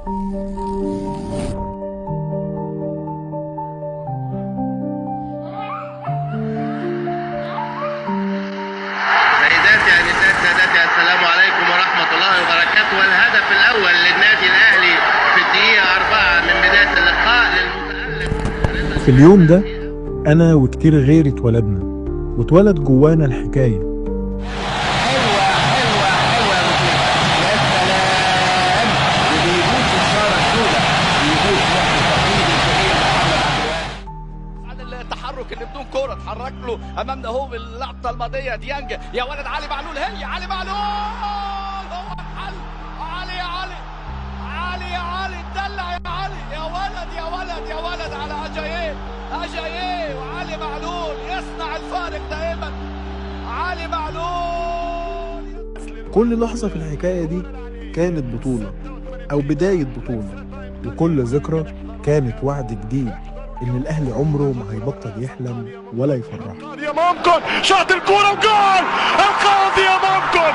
سيداتي أنسات سادتي، السلام عليكم ورحمة الله وبركاته. والهدف الأول للنادي الأهلي في الدقيقة 4 من بداية اللقاء للمتألق. في اليوم ده أنا وكتير غيري واتولد جوانا الحكاية. حلوة حلوة حلوة يا وكيل، يا سلام. وبيجوز الشارة السوداء، بيجوز وقت التقليد الكبير محمد عبد الوهاب. عن التحرك اللي بدون كوره اتحرك له امامنا هو باللقطه الماضيه. ديانج يا ولد، علي معلول، هي علي معلول هو الحل. علي يا علي، علي يا علي، دلع يا علي، يا ولد يا ولد يا ولد على اجاييه. اجاييه وعلي معلول يصنع الفارق دائما. علي معلول. كل لحظة في الحكاية دي كانت بطولة أو بداية بطولة، وكل ذكرى كانت وعد جديد إن الأهلي عمره ما هيبطل يحلم ولا يفرح. يا مامكن شاط الكورة وجول، القاضي يا مامكن